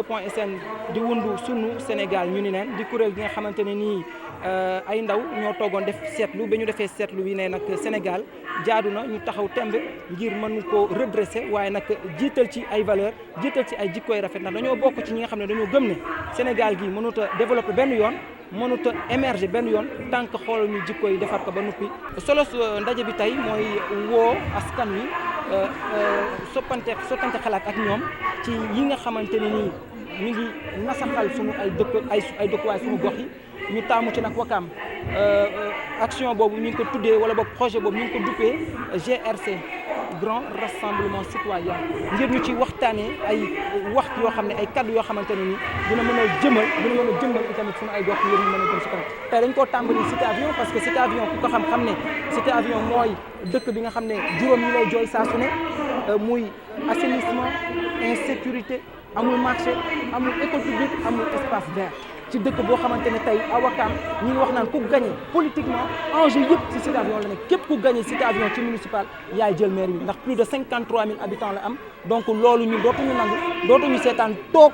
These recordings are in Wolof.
2.sn di wundu sunu Sénégal ñu ni neen di kuréel gi nga xamante ne nii ay ndaw ñoo toogoon def seetlu ba ñu defee seetlu wi ne nag Sénégal jaadu na ñu taxaw temb ngir mën ko redresser waaye nag jiital ci ay valeur jiital ci ay jikkoy rafet na dañoo bokk ci ñi nga xam ne dañoo gëm ne Sénégal gi mënut a développer benn yoon mënut a émerger benn yoon tant que xool ñu jikko yi defar ko ba noppi. solo ndaje bi tey mooy woo askan wi sottante xalaat ak ñoom ci yi nga xamante ne nii mi ngi nasaxal suñu ay dëkkuwaay suñu gox yi ñu taamu ci nag Wakaam action boobu ñu ngi ko tuddee wala boog projet boobu ñu ngi ko duppee GRC Grand Rassemblement Citoyen ngir ñu ci waxtaanee ay wax yoo xam ne ay kaddu yoo xamante ne nii dina mën a jëmmal itamit suñu ay gox ngir ñu mën a jëm si kanam tey dañ koo tàmbali Cité Avion parce que Cité Avion ku ko xam ne Cité Avion mooy dëkk bi nga xam ne juróom ñi lay jooy saa su ne muy assainissement insécurité amul marché amul école publique amul espace vert ci dëkk boo xamante ne tey à Wakaam ñi ngi wax naan ku gagné politiquement enjeu yëpp ci Cité Avion la nekk képp ku gagné Cité Avion ci municipal yaay jël maire bi ndax plus de 53 000 habitants la am donc loolu ñu dootuñu seetaan toog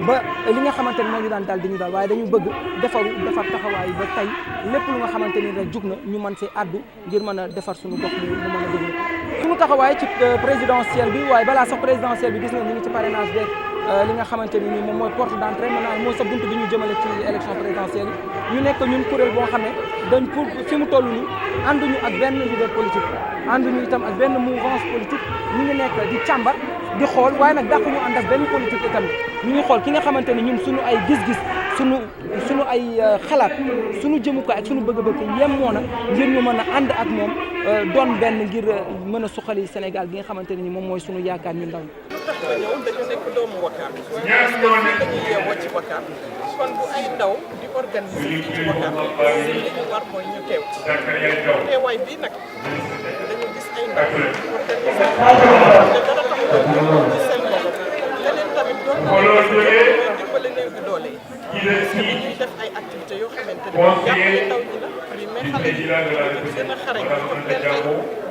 ba li nga xamante ne moo ñu daan daal di ñu daal waaye dañu bëgg defar taxawaay ba tey lépp lu nga xamante ni rek jug na ñu mën see addu ngir mën a defar suñu gox mu mën a déglu suñu taxawaay ci présidentielle bi waaye balaa sax présidentielle bi gis nga ñu ngi ci parrainage beeg li nga xamante ni nii moom mooy porte d'entrée maanaam mooy sa buntu bi ñu jëmale ci élection présidentielle yi ñu nekk ñun kuréel boo xam ne dañ pour fi mu toll nii ànduñu ak benn leader politique ànduñu itam ak benn mouvance politique ñu ngi nekk di càmbar di xool waaye nag dàq ñu ànd ak benn politique itam ñu ngi xool ki nga xamante ni ñun suñu ay gis-gis suñu ay xalaat suñu jëmukaay ak suñu bëgg-bëgg yemoo na ngir ñu mën a ànd ak moom doon benn ngir mën a suqali Sénégal gi nga xamante ne ni moom mooy suñu yaakaar ñu ndaw ba ñëw dañu nekk doomu Wakaam dañuy yeewoo ci Wakaam kon bu ay ndaw di organiser fii ci Wakaam li ñu war mooy ñu teew ci teewaay bii nag dañu gis ay ndaw organiser te dara tax ñu seen bopp leneen tamit doon na dimbale néew gi doole yi parce que dañuy def ay activités yoo xamante ne jàppale ndaw ñi la mais xale yi gën a xarañ ñu leen ay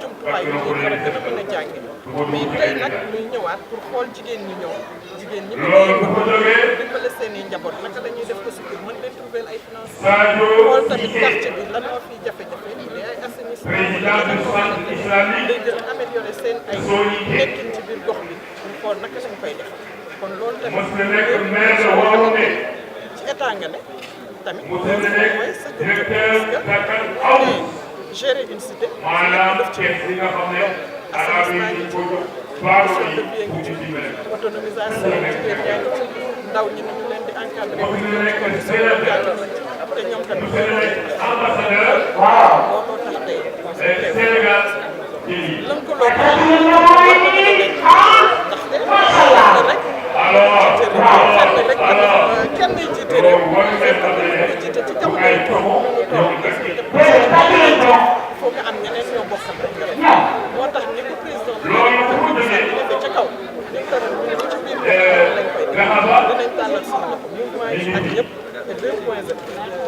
jumtuwaay yu ñu war a gën a mën a jànge mais tey nag ñuy ñëwaat pour xool jigéen ñi ñëw jigéen ñi dimbale seen i njaboot naka la ñuy def ko si biir mën leen trouver ay financement xool tamit quartier bi lan moo fiy jafe-jafe bu dee ay assainissement day gën a améliorer seen ay nekkin ci biir gox bi ñu xool naka lañ koy def kon loolu tamit ci état nga ne tamit mooy sa gëm parce que gérer une cité def ci assainissement ngi ci gestion de bien ngi ci autonomisation jigéen ñaa ngi ci ndaw ñi ñu leen di encadrer te ñoom tamit looloo tax tey lëkkaloo ndaxte kenn jiite réew ko jiite ci jamono yi toog faut nga am ñeneen ñoo bokkal rek moo tax ni ko président bi ca kaw ñu tëral ñu ci biir lañ koy def dinañ tàllal suñu loxo mouvement yi ak yëpp te 2.0 tàllal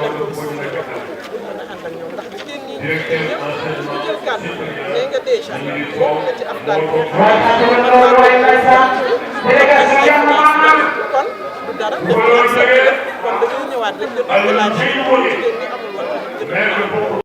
nañ ko suñu loxo pour mën a ànd ak ñoom ndax jigéen ñi ñëpp ñu jël kàddu nee nga dèjà bokk nga ci ab daal kon du dara def kon dañuy ñëwaat rek gën a laaj jigéen ñi amul woon